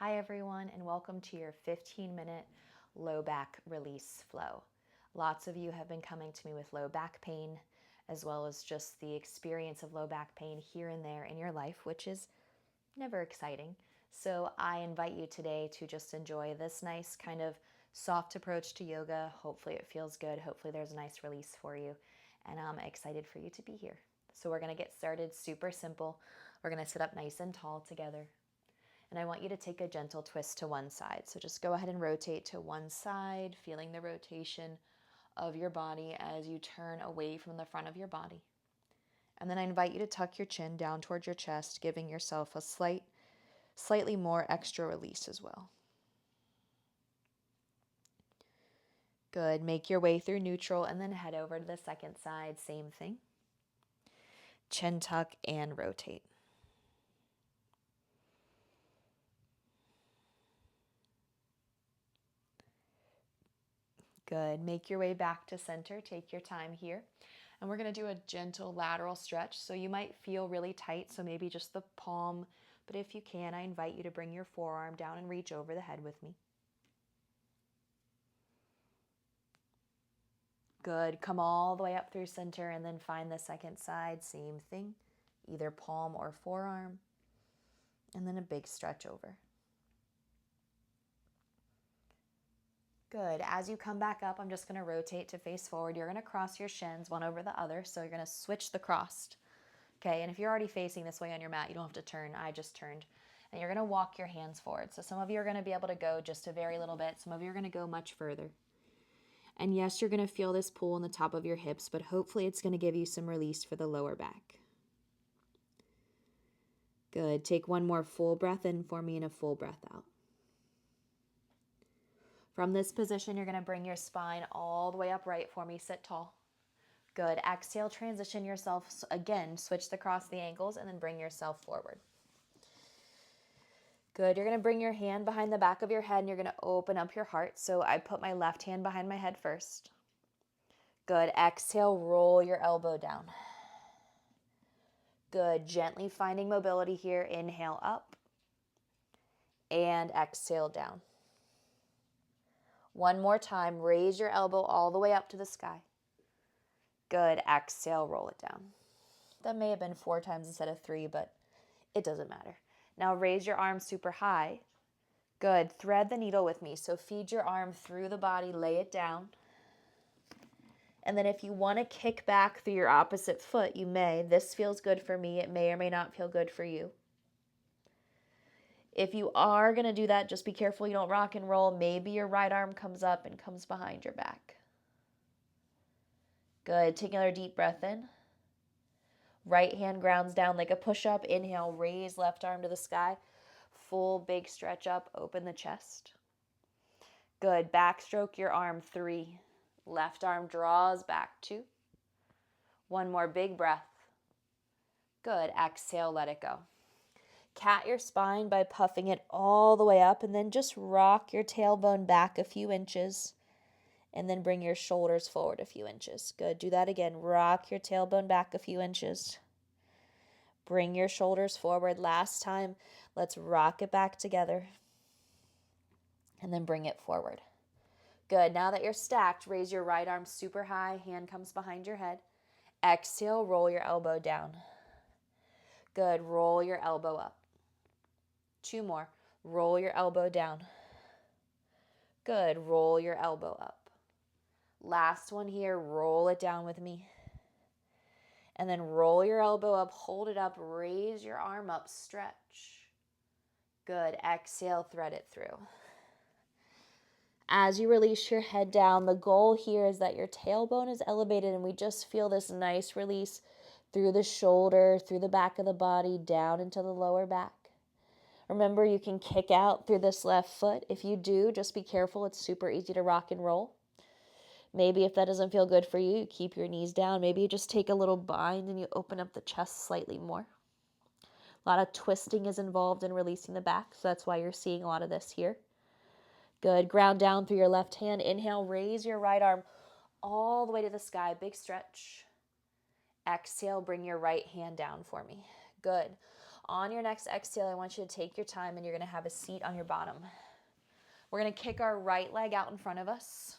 Hi everyone, and welcome to your 15-minute low back release flow. Lots of you have been coming to me with low back pain, as well as just the experience of low back pain here and there in your life, which is never exciting. So I invite you today to just enjoy this nice kind of soft approach to yoga. Hopefully it feels good. Hopefully there's a nice release for you. And I'm excited for you to be here. So we're going to get started super simple. We're going to sit up nice and tall together. And I want you to take a gentle twist to one side. So just go ahead and rotate to one side, feeling the rotation of your body as you turn away from the front of your body. And then I invite you to tuck your chin down towards your chest, giving yourself a slightly more extra release as well. Good. Make your way through neutral and then head over to the second side. Same thing. Chin tuck and rotate. Good. Make your way back to center. Take your time here. And we're going to do a gentle lateral stretch. So you might feel really tight, so maybe just the palm. But if you can, I invite you to bring your forearm down and reach over the head with me. Good. Come all the way up through center and then find the second side. Same thing. Either palm or forearm. And then a big stretch over. Good. As you come back up, I'm just going to rotate to face forward. You're going to cross your shins one over the other. So you're going to switch the crossed. Okay, and if you're already facing this way on your mat, you don't have to turn. I just turned. And you're going to walk your hands forward. So some of you are going to be able to go just a very little bit. Some of you are going to go much further. And yes, you're going to feel this pull in the top of your hips, but hopefully it's going to give you some release for the lower back. Good. Take one more full breath in for me and a full breath out. From this position, you're going to bring your spine all the way upright for me. Sit tall. Good. Exhale, transition yourself. Again, switch across the ankles and then bring yourself forward. Good. You're going to bring your hand behind the back of your head and you're going to open up your heart. So I put my left hand behind my head first. Good. Exhale, roll your elbow down. Good. Gently finding mobility here. Inhale up and exhale down. One more time. Raise your elbow all the way up to the sky. Good. Exhale, roll it down. That may have been 4 times instead of 3, but it doesn't matter. Now raise your arms super high. Good. Thread the needle with me. So feed your arm through the body, lay it down. And then if you want to kick back through your opposite foot, you may. This feels good for me. It may or may not feel good for you. If you are going to do that, just be careful you don't rock and roll. Maybe your right arm comes up and comes behind your back. Good. Take another deep breath in. Right hand grounds down like a push-up. Inhale, raise left arm to the sky. Full big stretch up, open the chest. Good. Backstroke your arm. 3. Left arm draws back. 2. One more big breath. Good. Exhale, let it go. Cat your spine by puffing it all the way up and then just rock your tailbone back a few inches and then bring your shoulders forward a few inches. Good. Do that again. Rock your tailbone back a few inches. Bring your shoulders forward. Last time, let's rock it back together and then bring it forward. Good. Now that you're stacked, raise your right arm super high. Hand comes behind your head. Exhale, roll your elbow down. Good. Roll your elbow up. 2 more. Roll your elbow down. Good. Roll your elbow up. Last one here. Roll it down with me. And then roll your elbow up. Hold it up. Raise your arm up. Stretch. Good. Exhale. Thread it through. As you release your head down, the goal here is that your tailbone is elevated and we just feel this nice release through the shoulder, through the back of the body, down into the lower back. Remember, you can kick out through this left foot. If you do, just be careful. It's super easy to rock and roll. Maybe if that doesn't feel good for you, you keep your knees down. Maybe you just take a little bind and you open up the chest slightly more. A lot of twisting is involved in releasing the back, so that's why you're seeing a lot of this here. Good. Ground down through your left hand. Inhale, raise your right arm all the way to the sky. Big stretch. Exhale, bring your right hand down for me. Good. On your next exhale, I want you to take your time and you're going to have a seat on your bottom. We're going to kick our right leg out in front of us.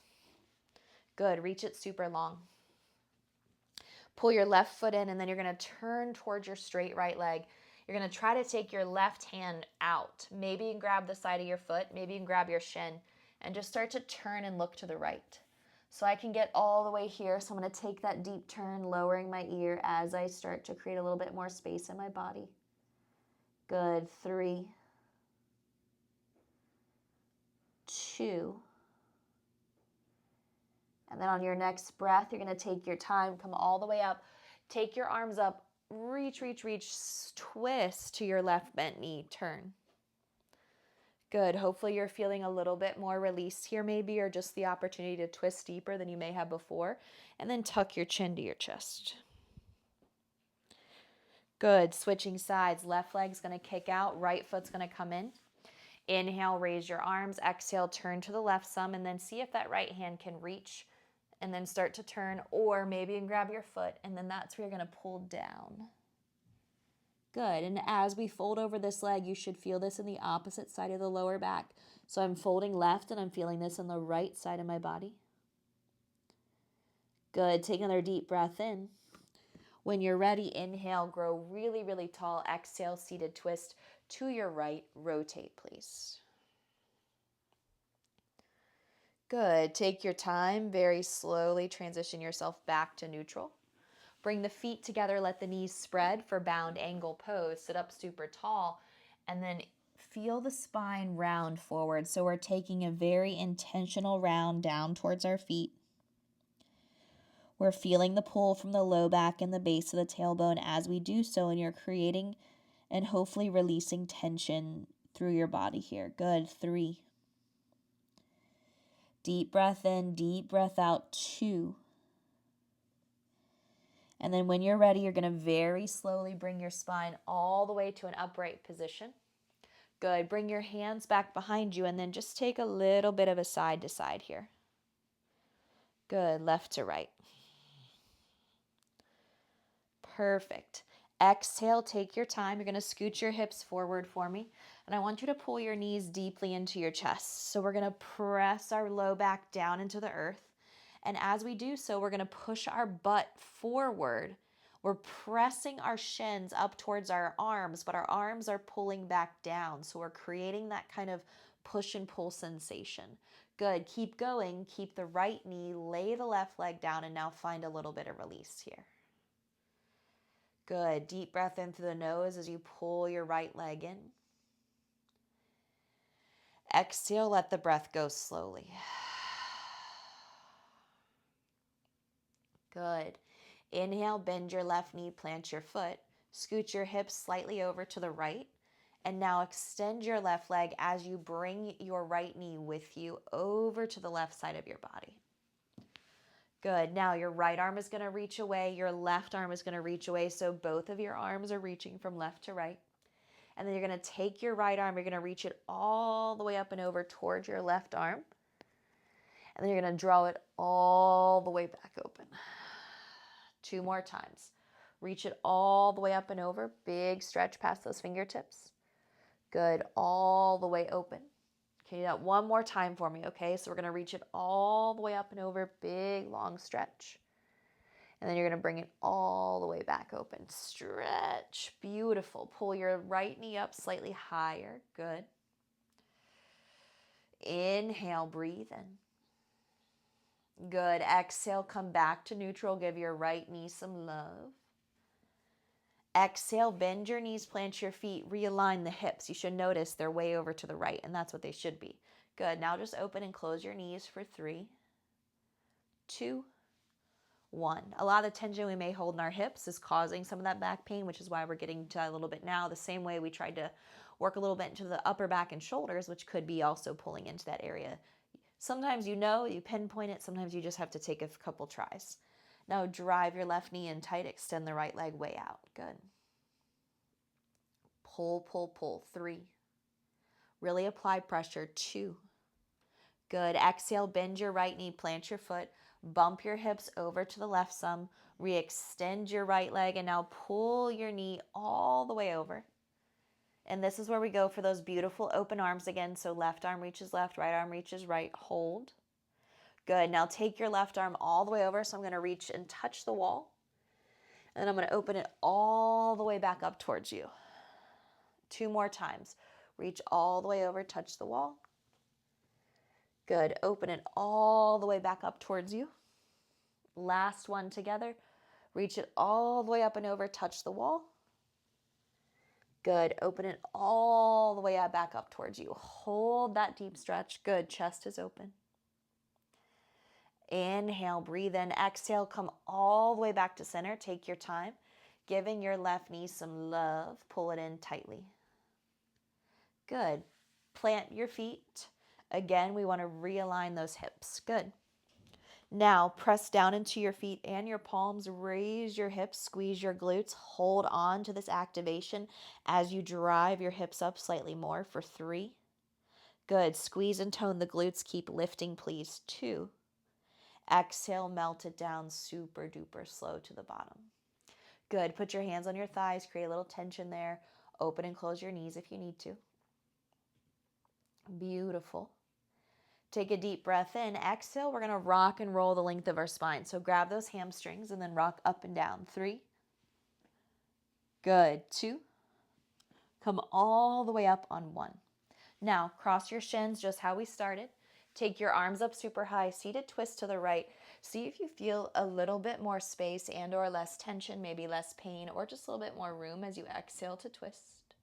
Good. Reach it super long. Pull your left foot in, and then you're going to turn towards your straight right leg. You're going to try to take your left hand out. Maybe you can grab the side of your foot. Maybe you can grab your shin and just start to turn and look to the right. So I can get all the way here. So I'm going to take that deep turn, lowering my ear as I start to create a little bit more space in my body. Good. 3, 2. And then on your next breath, you're going to take your time, come all the way up, take your arms up, reach, reach, reach, twist to your left bent knee, turn. Good. Hopefully you're feeling a little bit more release here maybe, or just the opportunity to twist deeper than you may have before. And then tuck your chin to your chest. Good. Switching sides. Left leg's going to kick out, right foot's going to come in. Inhale, raise your arms. Exhale, turn to the left some, and then see if that right hand can reach and then start to turn, or maybe you can grab your foot, and then that's where you're going to pull down. Good. And as we fold over this leg, you should feel this in the opposite side of the lower back. So I'm folding left, and I'm feeling this on the right side of my body. Good. Take another deep breath in. When you're ready, inhale, grow really, really tall. Exhale, seated twist to your right. Rotate, please. Good. Take your time. Very slowly transition yourself back to neutral. Bring the feet together. Let the knees spread for bound angle pose. Sit up super tall. And then feel the spine round forward. So we're taking a very intentional round down towards our feet. We're feeling the pull from the low back and the base of the tailbone as we do so. And you're creating and hopefully releasing tension through your body here. Good. 3. Deep breath in, deep breath out. 2. And then when you're ready, you're going to very slowly bring your spine all the way to an upright position. Good. Bring your hands back behind you and then just take a little bit of a side to side here. Good. Left to right. Perfect. Exhale, take your time. You're going to scoot your hips forward for me. And I want you to pull your knees deeply into your chest. So we're going to press our low back down into the earth. And as we do so, we're going to push our butt forward. We're pressing our shins up towards our arms, but our arms are pulling back down. So we're creating that kind of push and pull sensation. Good. Keep going. Keep the right knee, lay the left leg down, and now find a little bit of release here. Good. Deep breath in through the nose as you pull your right leg in. Exhale, let the breath go slowly. Good. Inhale, bend your left knee, plant your foot. Scoot your hips slightly over to the right. And now extend your left leg as you bring your right knee with you over to the left side of your body. Good. Now your right arm is going to reach away. Your left arm is going to reach away. So both of your arms are reaching from left to right. And then you're going to take your right arm. You're going to reach it all the way up and over towards your left arm. And then you're going to draw it all the way back open. 2 more times. Reach it all the way up and over. Big stretch past those fingertips. Good. All the way open. Can you do that one more time for me, okay? So we're going to reach it all the way up and over. Big, long stretch. And then you're going to bring it all the way back open. Stretch. Beautiful. Pull your right knee up slightly higher. Good. Inhale, breathe in. Good. Exhale, come back to neutral. Give your right knee some love. Exhale, bend your knees, plant your feet, realign the hips. You should notice they're way over to the right, and that's what they should be. Good. Now just open and close your knees for 3, 2, 1. A lot of the tension we may hold in our hips is causing some of that back pain, which is why we're getting to that a little bit now. The same way we tried to work a little bit into the upper back and shoulders, which could be also pulling into that area. Sometimes you pinpoint it. Sometimes you just have to take a couple tries. Now drive your left knee in tight. Extend the right leg way out. Good. Pull, pull, pull. 3. Really apply pressure. 2. Good. Exhale, bend your right knee, plant your foot, bump your hips over to the left some, re-extend your right leg, and now pull your knee all the way over. And this is where we go for those beautiful open arms again. So left arm reaches left, right arm reaches right. Hold. Good. Now take your left arm all the way over. So I'm going to reach and touch the wall. And then I'm going to open it all the way back up towards you. 2 more times. Reach all the way over, touch the wall. Good. Open it all the way back up towards you. Last one together. Reach it all the way up and over, touch the wall. Good. Open it all the way up, back up towards you. Hold that deep stretch. Good. Chest is open. Inhale, breathe in. Exhale, come all the way back to center. Take your time. Giving your left knee some love. Pull it in tightly. Good. Plant your feet. Again, we want to realign those hips. Good. Now, press down into your feet and your palms. Raise your hips, squeeze your glutes. Hold on to this activation as you drive your hips up slightly more for 3. Good. Squeeze and tone the glutes. Keep lifting, please. 2. Exhale, melt it down super duper slow to the bottom. Good. Put your hands on your thighs. Create a little tension there. Open and close your knees if you need to. Beautiful. Take a deep breath in. Exhale, we're going to rock and roll the length of our spine. So grab those hamstrings and then rock up and down. 3. Good. 2. Come all the way up on 1. Now, cross your shins just how we started. Take your arms up super high. Seated twist to the right. See if you feel a little bit more space and or less tension, maybe less pain, or just a little bit more room as you exhale to twist.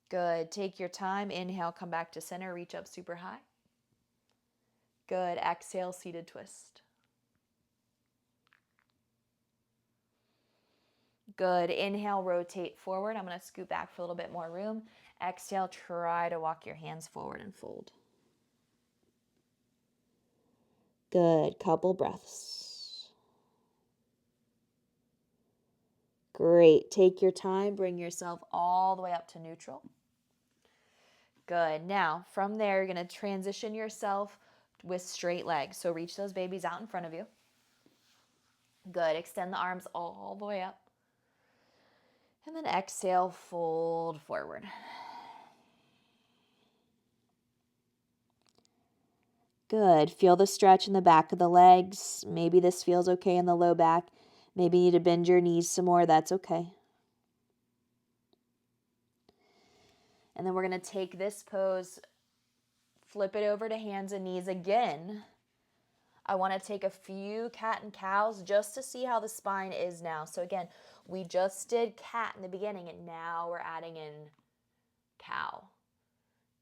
Good. Take your time. Inhale, come back to center. Reach up super high. Good. Exhale, seated twist. Good. Inhale, rotate forward. I'm going to scoot back for a little bit more room. Exhale, try to walk your hands forward and fold. Good. Couple breaths. Great. Take your time. Bring yourself all the way up to neutral. Good. Now, from there, you're going to transition yourself with straight legs. So reach those babies out in front of you. Good. Extend the arms all the way up. And then exhale, fold forward. Good. Feel the stretch in the back of the legs. Maybe this feels okay in the low back. Maybe you need to bend your knees some more. That's okay. And then we're going to take this pose, flip it over to hands and knees again. I want to take a few cat and cows just to see how the spine is now. So again, we just did cat in the beginning and now we're adding in cow.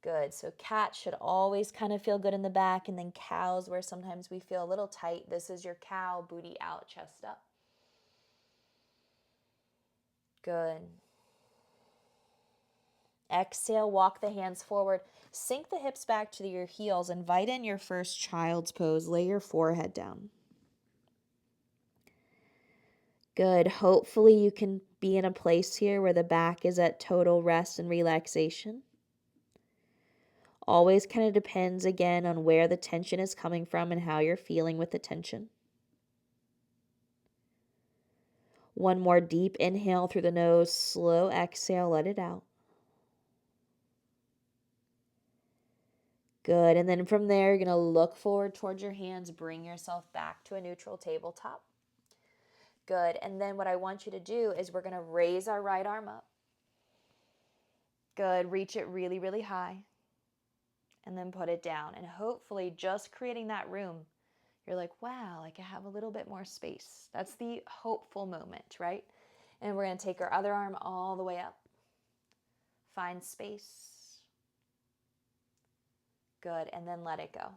Good. So cat should always kind of feel good in the back, and then cows where sometimes we feel a little tight. This is your cow, booty out, chest up. Good. Exhale, walk the hands forward. Sink the hips back to your heels. Invite in your first child's pose. Lay your forehead down. Good. Hopefully you can be in a place here where the back is at total rest and relaxation. Always kind of depends again on where the tension is coming from and how you're feeling with the tension. One more deep inhale through the nose. Slow exhale. Let it out. Good. And then from there, you're going to look forward towards your hands. Bring yourself back to a neutral tabletop. Good. And then what I want you to do is we're going to raise our right arm up. Good. Reach it really, really high. And then put it down. And hopefully just creating that room, you're like, wow, like I have a little bit more space. That's the hopeful moment, right? And we're going to take our other arm all the way up. Find space. Good. And then let it go.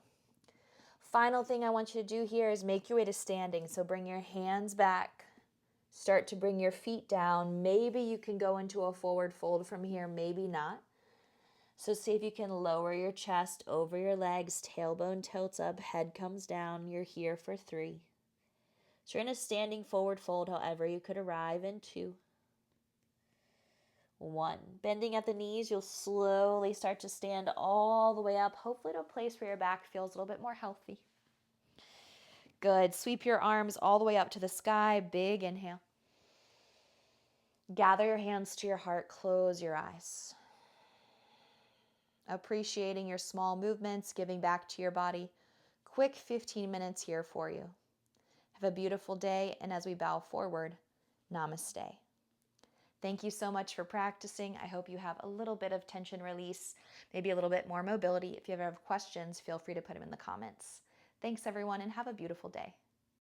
Final thing I want you to do here is make your way to standing. So bring your hands back. Start to bring your feet down. Maybe you can go into a forward fold from here, maybe not. So see if you can lower your chest over your legs, tailbone tilts up, head comes down. You're here for 3. So you're in a standing forward fold, however you could arrive in 2. 1. Bending at the knees, you'll slowly start to stand all the way up, hopefully to a place where your back feels a little bit more healthy. Good. Sweep your arms all the way up to the sky. Big inhale. Gather your hands to your heart, close your eyes. Appreciating your small movements, giving back to your body. Quick 15 minutes here for you. Have a beautiful day, and as we bow forward, namaste. Thank you so much for practicing. I hope you have a little bit of tension release, maybe a little bit more mobility. If you ever have questions, feel free to put them in the comments. Thanks, everyone, and have a beautiful day.